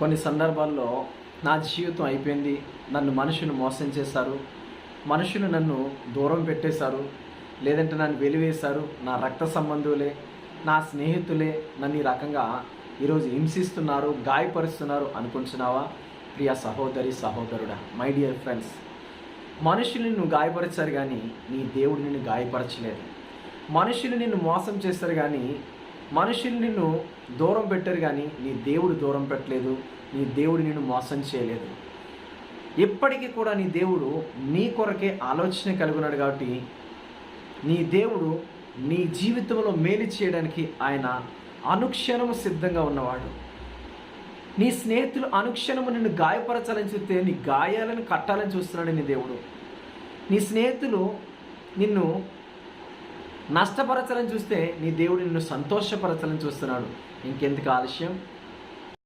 కొన్ని సందర్భాల్లో నా జీవితం అయిపోయింది, నన్ను మనుషులు మోసం చేశారు, మనుషులు నన్ను దూరం పెట్టేశారు, లేదంటే నన్ను వెలివేశారు, నా రక్త సంబంధులే, నా స్నేహితులే నన్ను ఈ రకంగా ఈరోజు హింసిస్తున్నారు, గాయపరుస్తున్నారు అనుకుంటున్నావా? ప్రియ సహోదరి సహోదరుడా, మై డియర్ ఫ్రెండ్స్, మనుషులు నిన్ను గాయపరిచారు కానీ నీ దేవుడు నిన్ను గాయపరచలేదు. మనుషులు నిన్ను మోసం చేస్తారు కానీ, మనుషులు నిన్ను దూరం పెట్టారు కానీ నీ దేవుడు దూరం పెట్టలేదు, నీ దేవుడు నిన్ను మోసం చేయలేదు. ఇప్పటికీ కూడా నీ దేవుడు నీ కొరకే ఆలోచన కలిగి ఉన్నాడు. కాబట్టి నీ దేవుడు నీ జీవితంలో మేలు చేయడానికి ఆయన అనుక్షణము సిద్ధంగా ఉన్నవాడు. నీ స్నేహితులు అనుక్షణము నిన్ను గాయపరచాలని చూస్తే నీ గాయాలను కట్టాలని చూస్తున్నాడు నీ దేవుడు. నీ స్నేహితులు నిన్ను నష్టపరచాలని చూస్తే నీ దేవుడు నిన్ను సంతోషపరచాలని చూస్తున్నాడు. ఇంకెందుకు ఆలస్యం?